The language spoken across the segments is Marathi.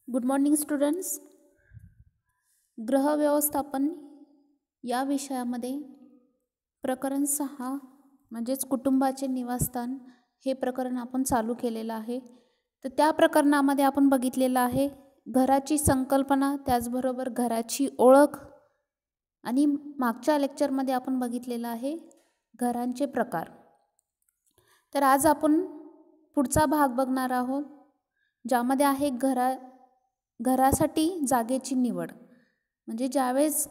Good morning students. गृह व्यवस्थापन या विषयामध्ये प्रकरण 6 म्हणजेच कुटुंबाचे निवासस्थान हे प्रकरण आपण चालू केलेलं आहे. तर त्या प्रकरणामध्ये आपण बघितलेलं आहे घराची संकल्पना, त्याचबरोबर घराची ओळख, आणि मागच्या लेक्चरमध्ये आपण बघितलेलं आहे घरांचे प्रकार. तर आज आपण पुढचा भाग बघणार आहोत, ज्यामध्ये आहे घरासाठी जागेची निवड. म्हणजे ज्यावेळेस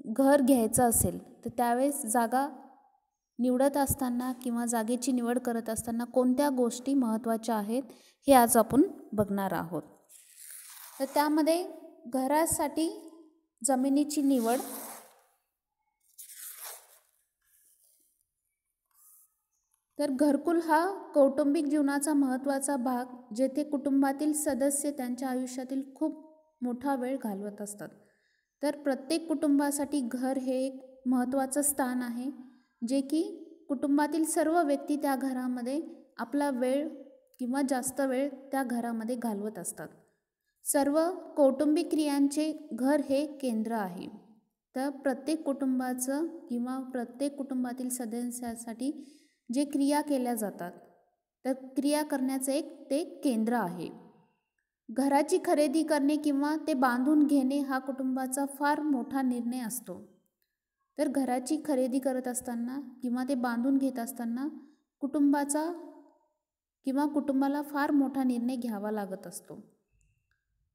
घर घ्यायचं असेल तर त्यावेळेस जागा निवडत असताना किंवा जागेची निवड करत असताना कोणत्या गोष्टी महत्त्वाच्या आहेत हे आज आपण बघणार आहोत. तर त्यामध्ये घरासाठी जमिनीची निवड, तर घरकुल हा कौटुंबिक जीवनाचा महत्त्वाचा भाग, जेथे कुटुंबातील सदस्य त्यांच्या आयुष्यातील खूप मोठा वेळ घालवत असतात. तर प्रत्येक कुटुंबासाठी घर हे एक महत्त्वाचं स्थान आहे, जे की कुटुंबातील सर्व व्यक्ती त्या घरामध्ये आपला वेळ किंवा जास्त वेळ त्या घरामध्ये घालवत असतात. सर्व कौटुंबिक क्रियांचे घर हे केंद्र आहे. तर प्रत्येक कुटुंबाचं किंवा प्रत्येक कुटुंबातील सदस्यासाठी जे क्रिया केल्या जातात, तर क्रिया करण्याचं एक ते केंद्र आहे. घराची खरेदी करणे किंवा ते बांधून घेणे हा कुटुंबाचा फार मोठा निर्णय असतो. तर घराची खरेदी करत असताना किंवा ते बांधून घेत असताना कुटुंबाला फार मोठा निर्णय घ्यावा लागत असतो.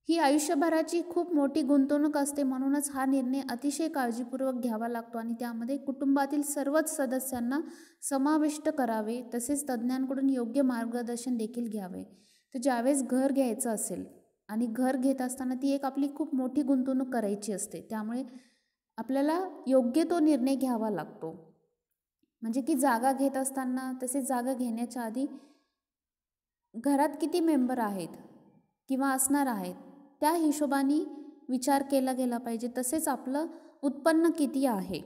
ही आयुष्यभराची खूप मोठी गुंतवणूक असते, म्हणूनच हा निर्णय अतिशय काळजीपूर्वक घ्यावा लागतो आणि त्यामध्ये कुटुंबातील सर्वच सदस्यांना समाविष्ट करावे, तसेच तज्ज्ञांकडून योग्य मार्गदर्शन देखील घ्यावे. तर ज्यावेळेस घर घ्यायचं असेल आणि घर घेत असताना ती एक आपली खूप मोठी गुंतवणूक करायची असते, त्यामुळे आपल्याला योग्य तो निर्णय घ्यावा लागतो. म्हणजे की जागा घेत असताना, तसेच जागा घेण्याच्या आधी घरात किती मेंबर आहेत किंवा असणार आहेत त्या हिशोबाने विचार केला गेला पाहिजे. तसेच आपलं उत्पन्न किती आहे,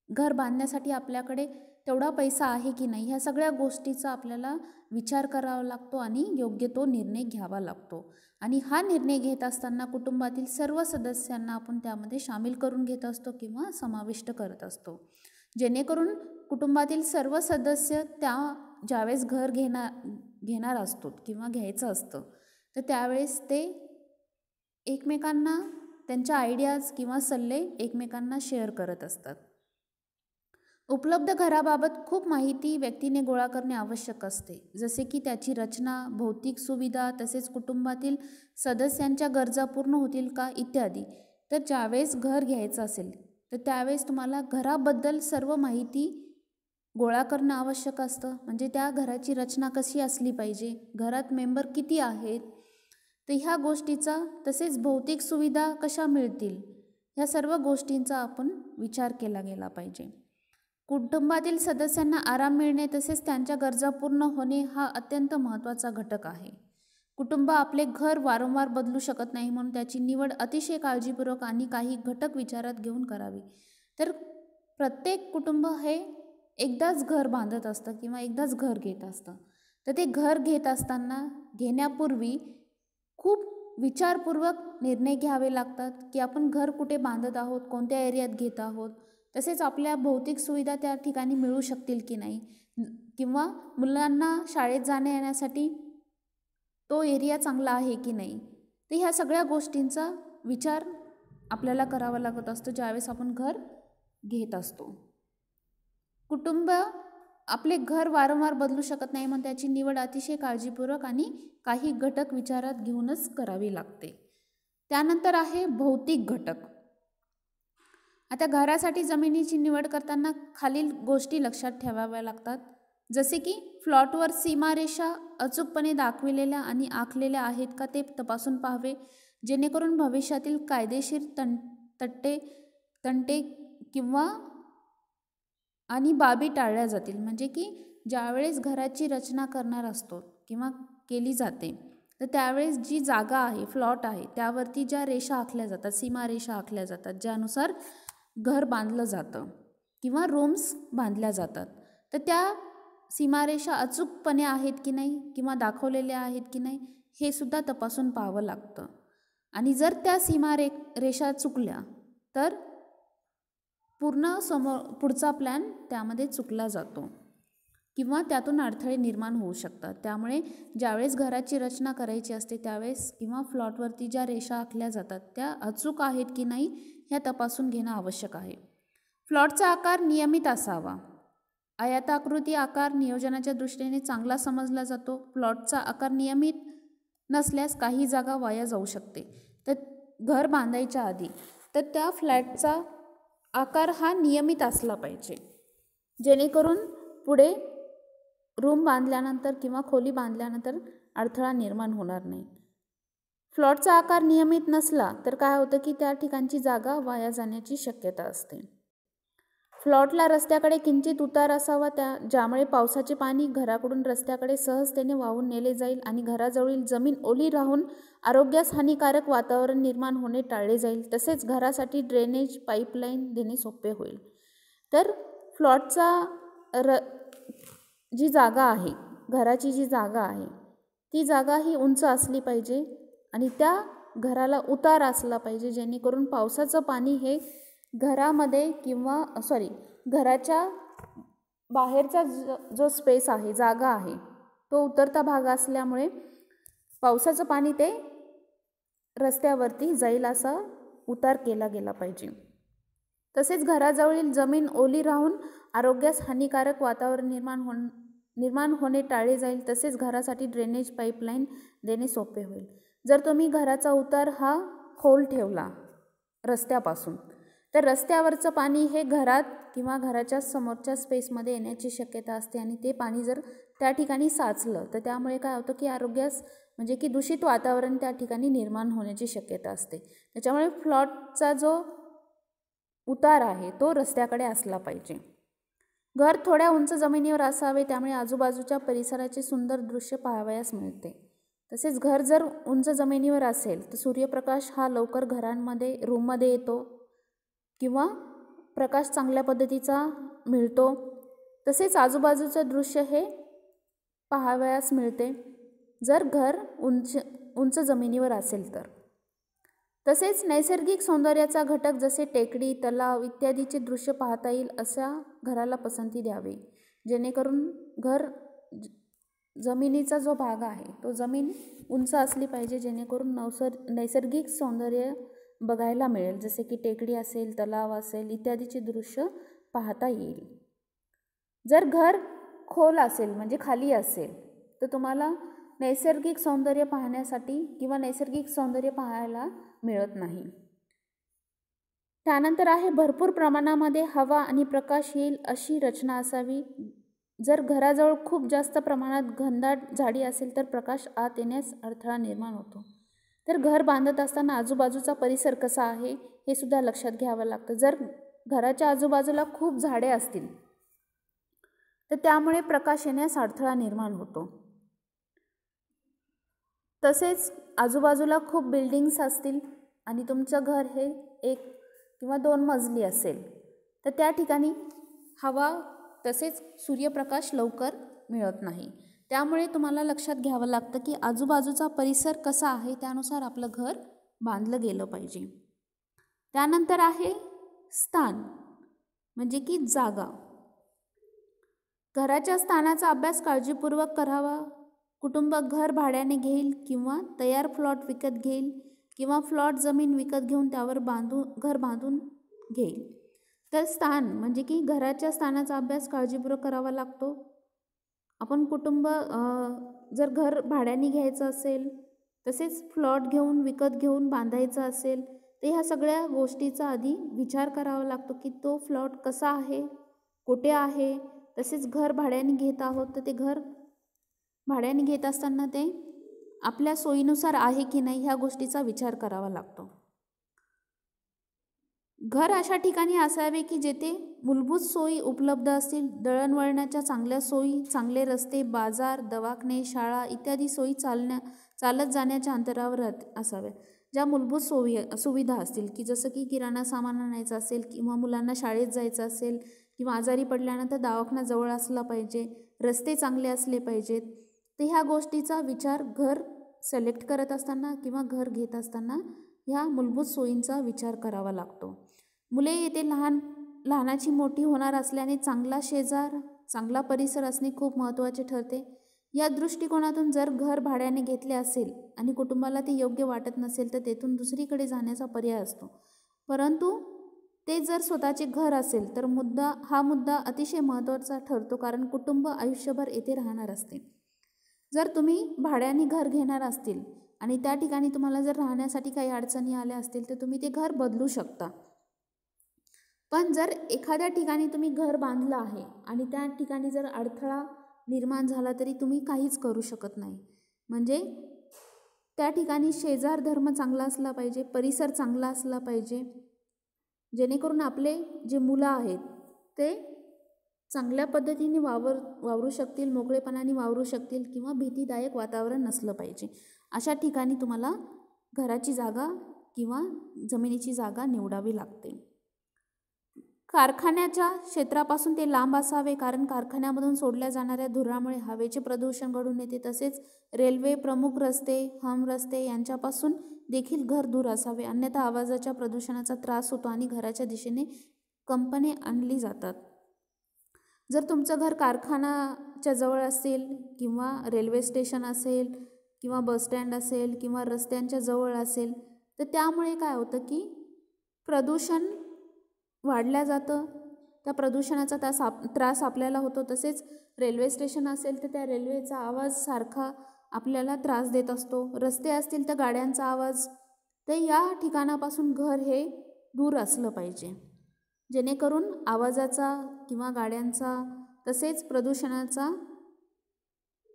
घर बांधण्यासाठी आपल्याकडे तेवढा पैसा आहे की नाही, ह्या सगळ्या गोष्टीचा आपल्याला विचार करावा लागतो आणि योग्य तो निर्णय घ्यावा लागतो. आणि हा निर्णय घेत असताना कुटुंबातील सर्व सदस्यांना आपण त्यामध्ये सामील करून घेत असतो किंवा समाविष्ट करत असतो, जेणेकरून कुटुंबातील सर्व सदस्य ज्यावेळेस घर घेणार असतो किंवा घ्यायचं असतं, तर त्यावेळेस ते एकमेकांना त्यांच्या आयडियाज किंवा सल्ले एकमेकांना शेअर करत असतात. उपलब्ध घराबाबत खूप माहिती व्यक्तीने गोळा करणे आवश्यक असते, जसे की त्याची रचना, भौतिक सुविधा, तसेच कुटुंबातील सदस्यांच्या गरजा पूर्ण होतील का इत्यादी. तर ज्यावेळेस घर घ्यायचं असेल तर त्यावेळेस तुम्हाला घराबद्दल सर्व माहिती गोळा करणं आवश्यक असतं. म्हणजे त्या घराची रचना कशी असली पाहिजे, घरात मेंबर किती आहेत, तर ह्या गोष्टीचा, तसेच भौतिक सुविधा कशा मिळतील, ह्या सर्व गोष्टींचा आपण विचार केला गेला पाहिजे. कुटुंबातील सदस्यांना आराम मिळणे तसेच त्यांच्या गरजा पूर्ण होणे हा अत्यंत महत्त्वाचा घटक आहे. कुटुंब आपले घर वारंवार बदलू शकत नाही, म्हणून त्याची निवड अतिशय काळजीपूर्वक आणि काही घटक विचारात घेऊन करावी. तर प्रत्येक कुटुंब हे एकदाच घर बांधत असतं किंवा एकदाच घर घेत असतं. तर ते घर घेत असताना घेण्यापूर्वी खूप विचारपूर्वक निर्णय घ्यावे लागतात की आपण घर कुठे बांधत आहोत, कोणत्या एरियात घेत आहोत, तसेच आपल्या भौतिक सुविधा त्या ठिकाणी मिळू शकतील की नाही, किंवा मुलांना शाळेत जाण्या येण्यासाठी तो एरिया चांगला आहे की नाही. तर ह्या सगळ्या गोष्टींचा विचार आपल्याला करावा लागत असतो ज्यावेळेस आपण घर घेत असतो. कुटुंब आपले घर वारंवार बदलू शकत नाही, म्हणून त्याची निवड अतिशय काळजीपूर्वक आणि काही घटक विचारात घेऊनच करावी लागते. त्यानंतर आहे भौतिक घटक. आता घरासाठी जमिनीची निवड करताना खालील गोष्टी लक्षात ठेवाव्या लागतात, जसे की प्लॉटवर सीमारेषा अचूकपणे दाखविलेल्या आणि आखलेल्या आहेत का ते तपासून पाहावे, जेणेकरून भविष्यातील कायदेशीर तंटे किंवा आणि बाबी टाळल्या जातील. म्हणजे की ज्यावेळेस घराची रचना करणार असतो किंवा केली जाते, तर त्यावेळेस जी जागा आहे, प्लॉट आहे, त्यावरती ज्या रेषा आखल्या जातात, सीमारेषा आखल्या जातात, ज्यानुसार घर बांधलं जातं किंवा रूम्स बांधल्या जातात, तर त्या सीमारेषा अचूकपणे आहेत की नाही किंवा दाखवलेल्या आहेत की नाही हे सुद्धा तपासून पाहावं लागतं. आणि जर त्या रेषा चुकल्या तर पूर्ण पुढचा प्लॅन त्यामध्ये चुकला जातो किंवा त्यातून अडथळे निर्माण होऊ शकतात. त्यामुळे ज्यावेळेस घराची रचना करायची असते त्यावेळेस किंवा प्लॉटवरती ज्या रेषा आखल्या जातात त्या अचूक आहेत की नाही ह्या तपासून घेणं आवश्यक आहे. प्लॉटचा आकार नियमित असावा. आयताकृती आकार नियोजनाच्या दृष्टीने चांगला समजला जातो. प्लॉटचा आकार नियमित नसल्यास काही जागा वाया जाऊ शकते. तर घर बांधायच्या आधी तर त्या फ्लॅटचा आकार हा नियमित असला पाहिजे, जेणेकरून पुढे रूम बांधल्यानंतर किंवा खोली बांधल्यानंतर अडथळा निर्माण होणार नाही. प्लॉटचा आकार नियमित नसला तर काय होतं की त्या ठिकाणची जागा वाया जाण्याची शक्यता असते. प्लॉटला रस्त्याकडे किंचित उतार असावा, ज्यामुळे पावसाचे पाणी घराकडून रस्त्याकडे सहजतेने वाहून नेले जाईल आणि घराजवळील जमीन ओली राहून आरोग्यास हानिकारक वातावरण निर्माण होणे टाळले जाईल. तसेच घरासाठी ड्रेनेज पाईपलाईन देणे सोपे होईल. तर प्लॉटचा जी जागा आहे, घराची जी जागा आहे ती जागा ही उंच असली पाहिजे आणि त्या घराला उतार असला पाहिजे, जेणेकरून पावसाचं पाणी हे घरामध्ये किंवा घराच्या बाहेरचा जो स्पेस आहे, जागा आहे, तो उतरता भाग असल्यामुळे पावसाचं पाणी ते रस्त्यावरती जाईल असा उतार केला गेला पाहिजे. तसेच घराजवळील जमीन ओली राहून आरोग्यास हानिकारक वातावरण निर्माण होणे टाळले जाईल. तसेच घरासाठी ड्रेनेज पाईपलाईन देणे सोपे होईल. जर तुम्ही घराचा उतार हा खोल ठेवला रस्त्यापासून तर रस्त्यावरचं पाणी हे घरात किंवा घराच्या समोरच्या स्पेसमध्ये येण्याची शक्यता असते आणि ते पाणी जर त्या ठिकाणी साचलं तर त्यामुळे काय होतं की आरोग्यास म्हणजे की दूषित वातावरण त्या ठिकाणी निर्माण होण्याची शक्यता असते. त्याच्यामुळे प्लॉटचा जो उतार आहे तो रस्त्याकडे असला पाहिजे. घर थोड्या उंच जमिनीवर असावे, त्यामुळे आजूबाजूच्या परिसराचे सुंदर दृश्य पाहावयास मिळते. तसेच घर जर उंच जमिनीवर असेल तर सूर्यप्रकाश हा लवकर रूममध्ये येतो किंवा प्रकाश चांगल्या पद्धतीचा मिळतो. तसेच आजूबाजूचं दृश्य हे पाहावयास मिळते जर घर उंच जमिनीवर असेल तर. तसेच नैसर्गिक सौंदर्याचा घटक जसे टेकडी, तलाव इत्यादीचे दृश्य पाहता येईल अशा घराला पसंती द्यावी, जेणेकरून घर जमिनीचा जो भाग आहे तो जमीन उंच असली पाहिजे, जेणेकरून नैसर्गिक सौंदर्य बघायला मिळेल, जसे की टेकडी असेल, तलाव असेल इत्यादीचे दृश्य पाहता येईल. जर घर खोल असेल म्हणजे खाली असेल तर तुम्हाला नैसर्गिक सौंदर्य पाहण्यासाठी किंवा नैसर्गिक सौंदर्य पाहायला मिळत नाही. त्यानंतर आहे भरपूर प्रमाणामध्ये हवा आणि प्रकाश येईल अशी रचना असावी. जर घराजवळ खूप जास्त प्रमाणात घनदाट झाडी असेल तर प्रकाश आत येण्यास अडथळा निर्माण होतो. तर घर बांधत असताना आजूबाजूचा परिसर कसा आहे हे सुद्धा लक्षात घ्यावं लागतं. जर घराच्या आजूबाजूला खूप झाडे असतील तर त्यामुळे प्रकाश येण्यास अडथळा निर्माण होतो. तसेच आजूबाजूला खूप बिल्डिंग्स असतील आणि तुमचं घर हे 1 किंवा 2 मजली असेल तर त्या ठिकाणी हवा तसेच सूर्यप्रकाश लवकर मिळत नाही. त्यामुळे तुम्हाला लक्षात घ्यावं लागतं की आजूबाजूचा परिसर कसा आहे त्यानुसार आपलं घर बांधलं गेलं पाहिजे. त्यानंतर आहे स्थान म्हणजे की जागा. घराच्या स्थानाचा अभ्यास काळजीपूर्वक करावा. कुटुंब घर भाड्याने घेईल किंवा तयार प्लॉट विकत घेईल किंवा प्लॉट जमीन विकत घेऊन त्यावर घर बांधून घेईल. तर स्थान म्हणजे की घराच्या स्थानाचा अभ्यास काळजीपूर्वक करावा लागतो. आपण जर घर भाड्याने घ्यायचं असेल तसेच प्लॉट विकत घेऊन बांधायचं असेल तर ह्या सगळ्या गोष्टीचा आधी विचार करावा लागतो की तो प्लॉट कसा आहे, कुठे आहे. तसेच घर भाड्याने घेत आहोत तर ते घर भाड्याने घेत असताना ते आपल्या सोयीनुसार आहे की नाही ह्या गोष्टीचा विचार करावा लागतो. घर अशा ठिकाणी असावे की जेथे मूलभूत सोयी उपलब्ध असतील. दळणवळणाच्या चांगल्या सोयी, चांगले रस्ते, बाजार, दवाखाने, शाळा इत्यादी सोयी चालत जाण्याच्या अंतरावर असाव्या. ज्या मूलभूत सुविधा असतील की जसं की किराणा सामान आणायचं असेल किंवा मुलांना शाळेत जायचं असेल किंवा आजारी पडल्यानंतर दवाखाना जवळ असला पाहिजे, रस्ते चांगले असले पाहिजेत. तर ह्या गोष्टीचा विचार घर सिलेक्ट करत असताना किंवा घर घेत असताना ह्या मूलभूत सोयींचा विचार करावा लागतो. मुले येथे लहानाची मोठी होणार असल्याने चांगला शेजार, चांगला परिसर असणे खूप महत्त्वाचे ठरते. या दृष्टिकोनातून जर घर भाड्याने घेतले असेल आणि कुटुंबाला ते योग्य वाटत नसेल तर तेथून दुसरीकडे जाण्याचा पर्याय असतो. परंतु ते जर स्वतःचे घर असेल तर हा मुद्दा अतिशय महत्त्वाचा ठरतो, कारण कुटुंब आयुष्यभर येथे राहणार असते. जर तुम्ही भाड्याने घर घेणार असतील आणि त्या ठिकाणी तुम्हाला जर राहण्यासाठी काही अडचणी आल्या असतील तर तुम्ही ते घर बदलू शकता. पण जर एखाद्या ठिकाणी तुम्ही घर बांधलं आहे आणि त्या ठिकाणी जर अडथळा निर्माण झाला तरी तुम्ही काहीच करू शकत नाही. म्हणजे त्या ठिकाणी शेजार धर्म चांगला असला पाहिजे, परिसर चांगला असला पाहिजे, जेणेकरून आपले जे मुलं आहेत ते चांगल्या पद्धतीने वावरू शकतील, मोकळेपणाने वावरू शकतील किंवा भीतीदायक वातावरण नसलं पाहिजे. अशा ठिकाणी तुम्हाला घराची जागा किंवा जमिनीची जागा निवडावी लागते. कारखान्याच्या क्षेत्रापासून ते लांब असावे, कारण कारखान्यामधून सोडल्या जाणाऱ्या धुरामुळे हवेचे प्रदूषण घडून येते. तसेच रेल्वे, प्रमुख रस्ते, रस्ते यांच्यापासून देखील घर दूर असावे, अन्यथा आवाजाच्या प्रदूषणाचा त्रास होतो आणि घराच्या दिशेने कंपने आणली जातात. जर तुमचं घर कारखान्याच्या जवळ असेल किंवा रेल्वे स्टेशन असेल किंवा बसस्टँड असेल किंवा रस्त्यांच्या जवळ असेल तर त्यामुळे काय होतं की प्रदूषण वाढल्या जातं. त्या प्रदूषणाचा त्रास आपल्याला होतो. तसेच रेल्वे स्टेशन असेल तर त्या रेल्वेचा आवाज सारखा आपल्याला त्रास देत असतो. रस्ते असतील तर गाड्यांचा आवाज. तर या ठिकाणापासून घर हे दूर असलं पाहिजे, जेणेकरून आवाजाचा किंवा गाड्यांचा तसेच प्रदूषणाचा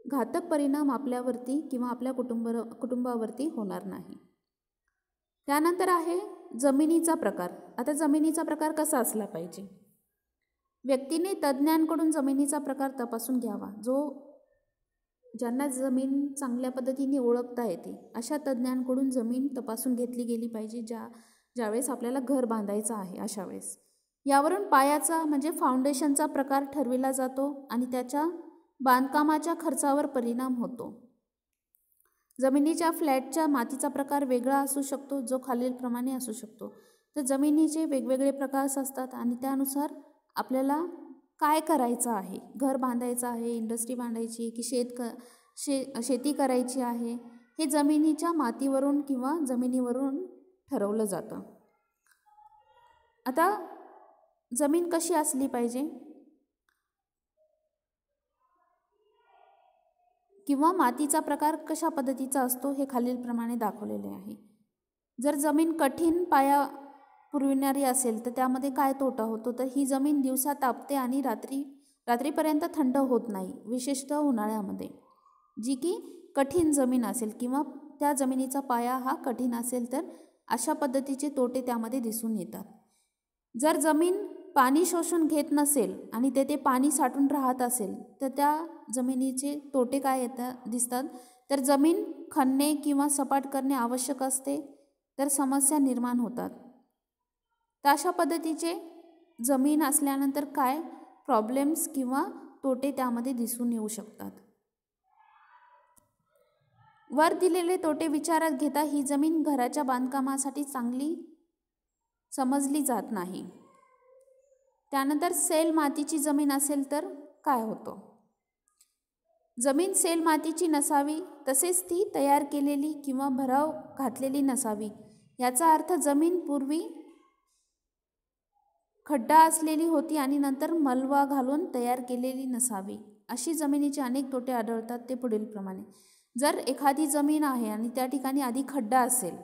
घातक परिणाम आपल्यावरती किंवा आपल्या कुटुंबावरती होणार नाही. त्यानंतर आहे जमिनीचा प्रकार. आता जमिनीचा प्रकार कसा असला पाहिजे? व्यक्तीने तज्ज्ञांकडून जमिनीचा प्रकार तपासून घ्यावा. ज्यांना जमीन चांगल्या पद्धतीने ओळखता येते अशा तज्ज्ञांकडून जमीन तपासून घेतली गेली पाहिजे ज्यावेळेस आपल्याला घर बांधायचं आहे अशा वेळेस. यावरून पायाचा म्हणजे फाउंडेशनचा प्रकार ठरविला जातो आणि त्याच्या बांधकामाच्या खर्चावर परिणाम होतो. जमिनीच्या फ्लॅटच्या मातीचा प्रकार वेगळा असू शकतो, जो खालीलप्रमाणे असू शकतो. तर जमिनीचे वेगवेगळे प्रकार असतात आणि त्यानुसार आपल्याला काय करायचं आहे, घर बांधायचं आहे, इंडस्ट्री बांधायची की शेती करायची आहे, हे जमिनीच्या मातीवरून किंवा जमिनीवरून ठरवलं जातं. आता जमीन कशी असली पाहिजे किंवा मातीचा प्रकार कशा पद्धतीचा असतो हे खालीलप्रमाणे दाखवलेले आहे. जर जमीन कठीण पाया पुरविणारी असेल तर त्यामध्ये काय तोटा होतो, तर ही जमीन दिवसा तापते आणि रात्रीपर्यंत थंड होत नाही, विशेषतः उन्हाळ्यामध्ये. जी की कठीण जमीन असेल किंवा त्या जमिनीचा पाया हा कठीण असेल तर अशा पद्धतीचे तोटे त्यामध्ये दिसून येतात. जर जमीन पाणी शोषून घेत नसेल आणि तेथे पाणी साठून राहत असेल तर त्या जमिनीचे तोटे काय दिसतात, तर जमीन खणणे किंवा सपाट करणे आवश्यक असते, तर समस्या निर्माण होतात. तर अशा पद्धतीचे जमीन असल्यानंतर काय प्रॉब्लेम्स किंवा तोटे त्यामध्ये दिसून येऊ शकतात. वर दिलेले तोटे विचारात घेता ही जमीन घराच्या बांधकामासाठी चांगली समजली जात नाही. त्यानंतर सेल मातीची जमीन असेल तर काय होतं? जमीन सेल मातीची नसावी, तसेच ती तयार केलेली किंवा भराव घातलेली नसावी. याचा अर्थ जमीन पूर्वी खड्डा असलेली होती आणि नंतर मलवा घालून तयार केलेली नसावी. अशी जमिनीचे अनेक तोटे आढळतात, ते पुढीलप्रमाणे. जर एखादी जमीन आहे आणि त्या ठिकाणी आधी खड्डा असेल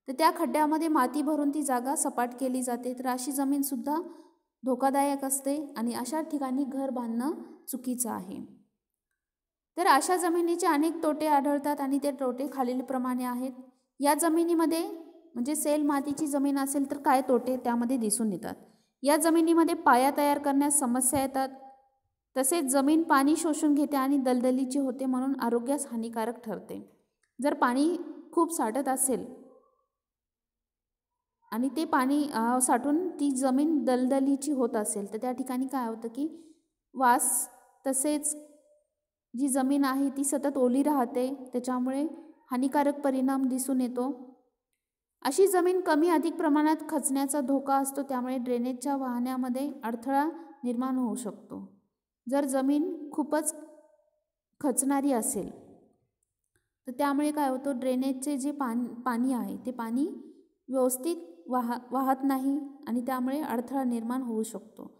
तर त्या खड्ड्यामध्ये माती भरून ती जागा सपाट केली जाते, तर अशी जमीनसुद्धा धोकादायक असते आणि अशा ठिकाणी घर बांधणं चुकीचं आहे. तर अशा जमिनीचे अनेक तोटे आढळतात आणि ते तोटे खालीलप्रमाणे आहेत. या जमिनीमध्ये म्हणजे सेल मातीची जमीन असेल तर काय तोटे त्यामध्ये दिसून येतात? या जमिनीमध्ये पाया तयार करण्यास समस्या येतात. तसेच जमीन पाणी शोषून घेते आणि दलदलीची होते, म्हणून आरोग्यास हानिकारक ठरते. जर पाणी खूप साठत असेल आणि ते पाणी साठून ती जमीन दलदलीची होत असेल तर त्या ठिकाणी काय होतं की वास, तसेच जी जमीन आहे ती सतत ओली राहते, त्याच्यामुळे हानिकारक परिणाम दिसून येतो. अशी जमीन कमी अधिक प्रमाणात खचण्याचा धोका असतो, त्यामुळे ड्रेनेजच्या वाहण्यामध्ये अडथळा निर्माण होऊ शकतो. जर जमीन खूपच खचणारी असेल तर त्यामुळे काय होतं, ड्रेनेजचे जे पाणी आहे ते पाणी व्यवस्थित वाहत नाही आणि त्यामुळे अडथळा निर्माण होऊ शकतो.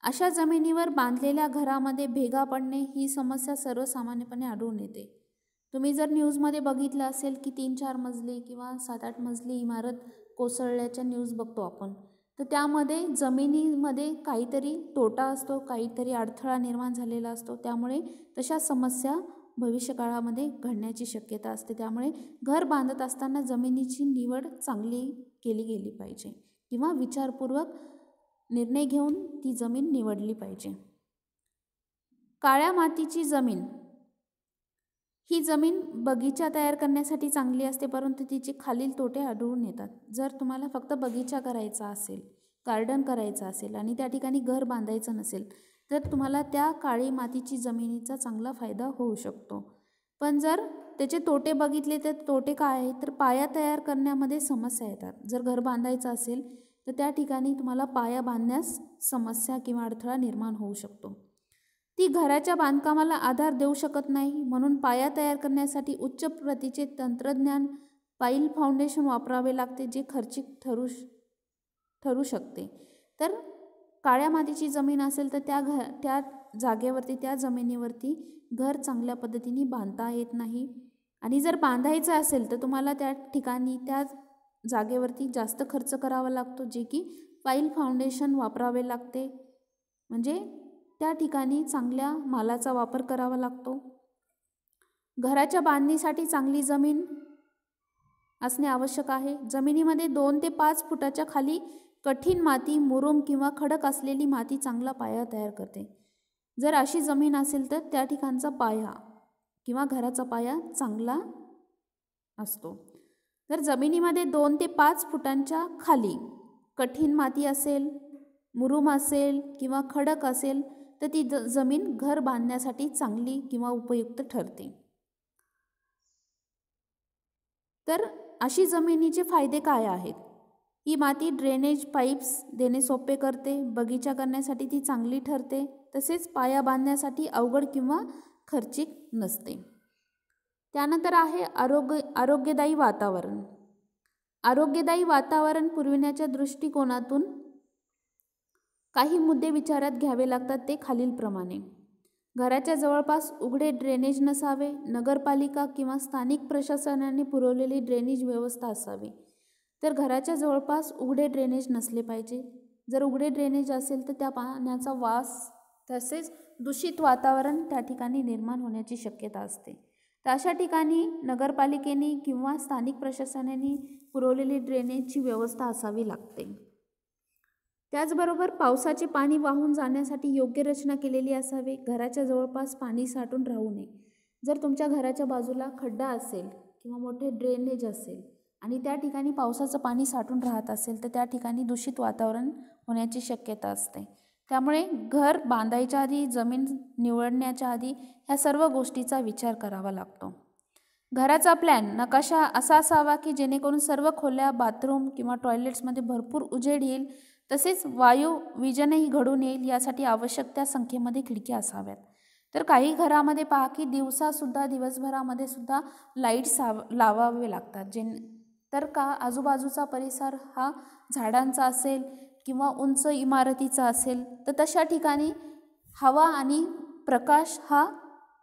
अशा जमिनीवर बांधलेल्या घरामध्ये भेगा पडणे ही समस्या सर्वसामान्यपणे आढळून येते. तुम्ही जर न्यूजमध्ये बघितलं असेल की 3-4 मजली किंवा 7-8 मजली इमारत कोसळल्याच्या न्यूज बघतो आपण, तर त्यामध्ये जमिनीमध्ये काहीतरी तोटा असतो, काहीतरी अडथळा निर्माण झालेला असतो. त्यामुळे तशा समस्या भविष्यकाळामध्ये घडण्याची शक्यता असते. त्यामुळे घर बांधत असताना जमिनीची निवड चांगली केली गेली पाहिजे किंवा विचारपूर्वक निर्णय घेऊन ती जमीन निवडली पाहिजे. काळ्या मातीची जमीन ही जमीन बगीचा तयार करण्यासाठी चांगली असते, परंतु तिचे खालील तोटे आढळून येतात. जर तुम्हाला फक्त बगीचा करायचा असेल, गार्डन करायचं असेल आणि त्या ठिकाणी घर बांधायचं नसेल, तर तुम्हाला त्या काळी मातीची जमिनीचा चांगला फायदा होऊ शकतो. पण जर त्याचे तोटे बघितले तर तोटे काय आहेत, तर पाया तयार करण्यामध्ये समस्या येतात. जर घर बांधायचं असेल तर त्या ठिकाणी तुम्हाला पाया बांधण्यास समस्या किंवा अडथळा निर्माण होऊ शकतो. ती घराच्या बांधकामाला आधार देऊ शकत नाही, म्हणून पाया तयार करण्यासाठी उच्च प्रतीचे तंत्रज्ञान पाईल फाउंडेशन वापरावे लागते, जे खर्चिक ठरू शकते. तर काळ्या मातीची जमीन असेल तर त्या जागेवरती, त्या जमिनीवरती घर चांगल्या पद्धतीने बांधता येत नाही. आणि जर बांधायचं असेल तर तुम्हाला त्या ठिकाणी, त्या जागेवरती जास्त खर्च करावा लागतो, जे की पाईल फाउंडेशन वापरावे लागते. म्हणजे त्या ठिकाणी चांगल्या मालाचा वापर करावा लागतो. घराच्या बांधणीसाठी चांगली जमीन असणे आवश्यक आहे. जमिनीमध्ये 2 ते 5 फुटाच्या खाली कठीण माती, मुरुम किंवा खडक असलेली माती चांगला पाया तयार करते. जर अशी जमीन असेल तर त्या ठिकाणचा पाया किंवा घराचा पाया चांगला असतो. जर जमिनीमध्ये 2 ते 5 फुटांच्या खाली कठीण माती असेल, मुरुम असेल किंवा खडक असेल तर ती जमीन घर बांधण्यासाठी चांगली किंवा उपयुक्त ठरते. तर अशी जमिनीचे फायदे काय आहेत? ही माती ड्रेनेज पाईप्स देणे सोपे करते, बगीचा करण्यासाठी ती चांगली ठरते, तसेच पाया बांधण्यासाठी अवघड किंवा खर्चिक नसते. त्यानंतर आहे आरोग्यदायी वातावरण. आरोग्यदायी वातावरण पुरविण्याच्या दृष्टिकोनातून काही मुद्दे विचारात घ्यावे लागतात. ते खालीलप्रमाणे: घराच्या जवळपास उघडे ड्रेनेज नसावे, नगरपालिका किंवा स्थानिक प्रशासनाने पुरवलेली ड्रेनेज व्यवस्था असावी. तर घराच्या जवळपास उघडे ड्रेनेज नसले पाहिजे. जर उघडे ड्रेनेज असेल तर त्या पाण्याचा वास तसेच दूषित वातावरण त्या ठिकाणी निर्माण होण्याची शक्यता असते. तर अशा ठिकाणी नगरपालिकेने किंवा स्थानिक प्रशासनाने पुरवलेली ड्रेनेजची व्यवस्था असावी लागते. त्याचबरोबर पावसाचे पाणी वाहून जाण्यासाठी योग्य रचना केलेली असावी. घराच्या जवळपास पाणी साठून राहू नये. जर तुमच्या घराच्या बाजूला खड्डा असेल किंवा मोठे ड्रेनेज असेल आणि त्या ठिकाणी पावसाचं पाणी साठून राहत असेल तर त्या ठिकाणी दूषित वातावरण होण्याची शक्यता असते. त्यामुळे घर बांधायच्या आधी, जमीन निवडण्याच्या आधी ह्या सर्व गोष्टीचा विचार करावा लागतो. घराचा प्लॅन, नकाशा असा असावा की जेणेकरून सर्व खोल्या, बाथरूम किंवा टॉयलेट्समध्ये भरपूर उजेड येईल, तसेच वायू विजनही घडून येईल. यासाठी आवश्यक त्या संख्येमध्ये खिडक्या असाव्यात. तर काही घरामध्ये पहा की दिवसभरामध्ये सुद्धा लाईट्स लावावे लागतात. तर का आजूबाजूचा परिसर हा झाडांचा असेल किंवा उंच इमारतीचा असेल तर तशा ठिकाणी हवा आणि प्रकाश हा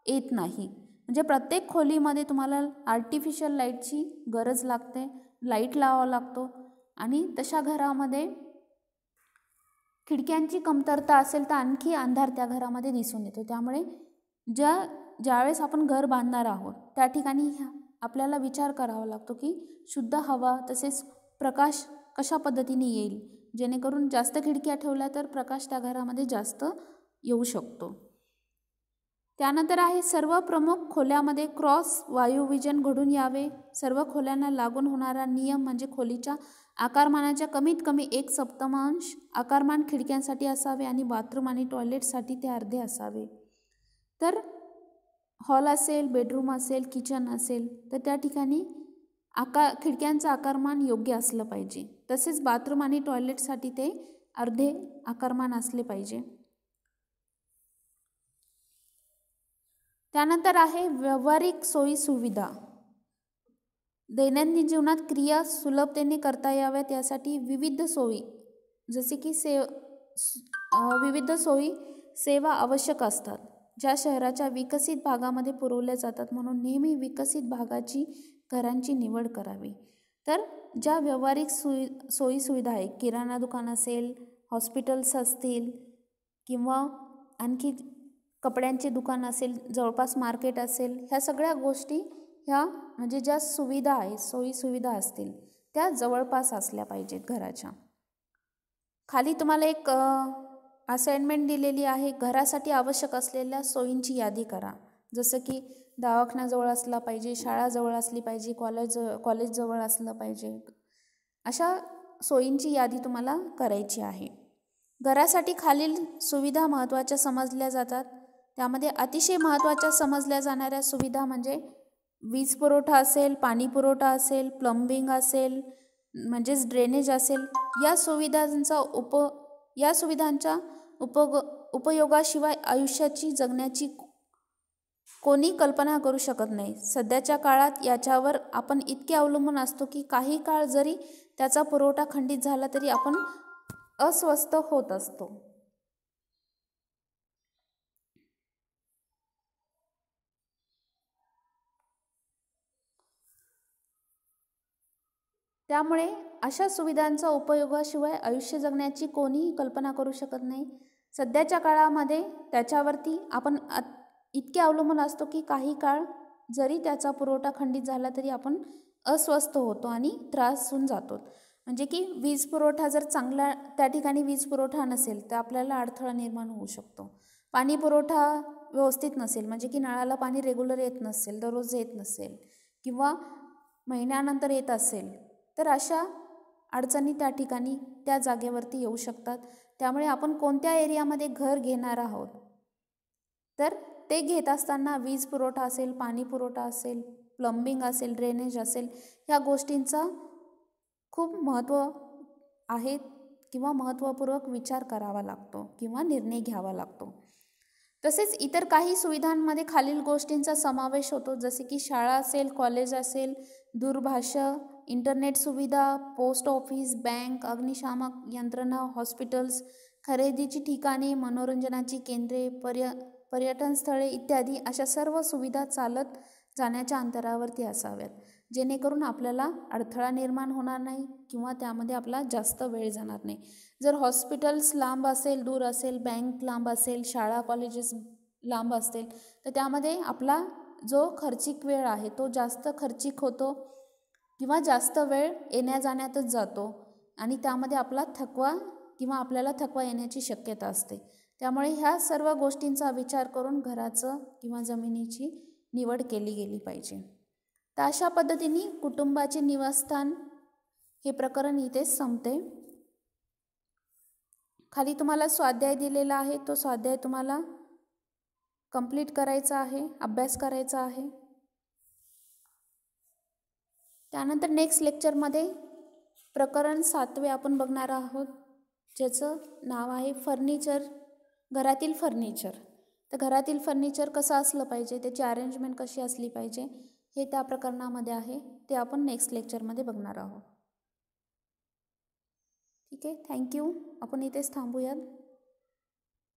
येत नाही. म्हणजे प्रत्येक खोलीमध्ये तुम्हाला आर्टिफिशियल लाईटची गरज लागते, लाईट लावावा लागतो. आणि तशा घरामध्ये खिडक्यांची कमतरता असेल तर आणखी अंधार त्या घरामध्ये दिसून येतो. त्यामुळे ज्यावेळेस आपण घर बांधणार आहोत त्या ठिकाणी आपल्याला विचार करावा लागतो की शुद्ध हवा तसेच प्रकाश कशा पद्धतीने येईल, जेणेकरून जास्त खिडक्या ठेवल्या तर प्रकाश त्या घरामध्ये जास्त येऊ शकतो. त्यानंतर आहे सर्व प्रमुख खोल्यामध्ये क्रॉस वायुविजन घडून यावे. सर्व खोल्यांना लागून होणारा नियम म्हणजे खोलीच्या आकारमानाच्या कमीत कमी 1/7 आकारमान खिडक्यांसाठी असावे आणि बाथरूम आणि टॉयलेटसाठी ते अर्धे असावे. तर हॉल असेल, बेडरूम असेल, किचन असेल तर त्या ठिकाणी खिडक्यांचं आकारमान योग्य असलं पाहिजे. तसेच बाथरूम आणि टॉयलेटसाठी ते अर्धे आकारमान असले पाहिजे. त्यानंतर आहे व्यावहारिक सोयी सुविधा. दैनंदिन जीवनात क्रिया सुलभतेने करता याव्यात यासाठी विविध सोयी जसे की विविध सोयी सेवा आवश्यक असतात, ज्या शहराच्या विकसित भागामध्ये पुरवल्या जातात. म्हणून नेहमी विकसित भागाची घरांची निवड करावी. तर ज्या व्यावहारिक सोयी सुविधा आहे, किराणा दुकान असेल, हॉस्पिटल्स असतील किंवा आणखी कपड्यांचे दुकान असेल, जवळपास मार्केट असेल, ह्या सगळ्या गोष्टी ह्या म्हणजे ज्या सुविधा आहे, सोयी सुविधा असतील त्या जवळपास असल्या पाहिजेत घराच्या. खाली तुम्हाला एक असाइनमेंट दिलेली आहे. घरासाठी आवश्यक असलेल्या सोयींची यादी करा. जसं की दवाखाना जवळ असला पाहिजे, शाळा जवळ असली पाहिजे, कॉलेज जवळ असलं पाहिजे. अशा सोयींची यादी तुम्हाला करायची आहे. घरासाठी खालील सुविधा महत्त्वाच्या समजल्या जातात. त्यामध्ये अतिशय महत्त्वाच्या समजल्या जाणाऱ्या सुविधा म्हणजे वीज पुरवठा असेल, पाणी पुरवठा असेल, प्लंबिंग असेल, म्हणजेच ड्रेनेज असेल. या सुविधांच्या उपयोगाशिवाय आयुष्याची जगण्याची कोणी कल्पना करू शकत नाही. सध्याच्या काळात याच्यावर आपण इतके अवलंबून असतो की काही काळ जरी त्याचा पुरवठा खंडित झाला तरी आपण अस्वस्थ होत असतो. त्यामुळे अशा सुविधांचा उपयोगाशिवाय आयुष्य जगण्याची कोणीही कल्पना करू शकत नाही. सध्याच्या काळामध्ये त्याच्यावरती आपण इतके अवलंबून असतो की काही काळ जरी त्याचा पुरवठा खंडित झाला तरी आपण अस्वस्थ होतो आणि त्रास होऊन जातो. म्हणजे की वीज पुरवठा जर चांगला त्या ठिकाणी वीज पुरवठा नसेल तर आपल्याला अडथळा निर्माण होऊ शकतो. पाणी पुरवठा व्यवस्थित नसेल, म्हणजे की नळाला पाणी रेग्युलर येत नसेल, दररोज येत नसेल किंवा महिन्यानंतर येत असेल, तर अशा अडचणी त्या ठिकाणी त्या जागेवरती येऊ शकतात. त्यामुळे आपण कोणत्या एरियामध्ये घर घेणार आहोत तर ते घेत असताना वीज पुरवठा असेल, पाणी पुरवठा असेल, प्लंबिंग असेल, ड्रेनेज असेल, ह्या गोष्टींचा खूप महत्त्व आहे किंवा महत्त्वपूर्वक विचार करावा लागतो किंवा निर्णय घ्यावा लागतो. तसेच इतर काही सुविधांमध्ये खालील गोष्टींचा समावेश होतो, जसे की शाळा असेल, कॉलेज असेल, दूरभाषा, इंटरनेट सुविधा, पोस्ट ऑफिस, बँक, अग्निशामक यंत्रणा, हॉस्पिटल्स, खरेदीची ठिकाणे, मनोरंजनाची केंद्रे, पर्यटन स्थळे इत्यादी. अशा सर्व सुविधा चालत जाण्याच्या अंतरावरती असाव्यात, जेणेकरून आपल्याला अडथळा निर्माण होणार नाही किंवा त्यामध्ये आपला जास्त वेळ जाणार नाही. जर हॉस्पिटल्स लांब असेल, दूर असेल, बँक लांब असेल, शाळा कॉलेजेस लांब असतील तर त्यामध्ये आपला जो खर्चिक वेळ आहे तो जास्त खर्चिक होतो किंवा जास्त वेळ येण्या जाण्यातच जातो आणि त्यामध्ये आपला आपल्याला थकवा येण्याची शक्यता असते. त्यामुळे ह्या सर्व गोष्टींचा विचार करून घराचं किंवा जमिनीची निवड केली गेली पाहिजे. तर अशा पद्धतीने कुटुंबाचे निवासस्थान हे प्रकरण इथे संपते. खाली तुम्हाला स्वाध्याय दिलेला आहे, तो स्वाध्याय तुम्हाला कंप्लीट करायचा आहे, अभ्यास करायचा आहे. त्यानंतर नेक्स्ट लेक्चरमध्ये प्रकरण 7वे आपण बघणार आहोत, ज्याचं नाव आहे फर्निचर, घरातील फर्निचर. तर घरातील फर्निचर कसं असलं पाहिजे, त्याची अरेंजमेंट कशी असली पाहिजे हे त्या प्रकरणामध्ये आहे, ते आपण नेक्स्ट लेक्चरमध्ये बघणार आहोत. ठीक आहे, थँक्यू. आपण इथेच थांबूयात.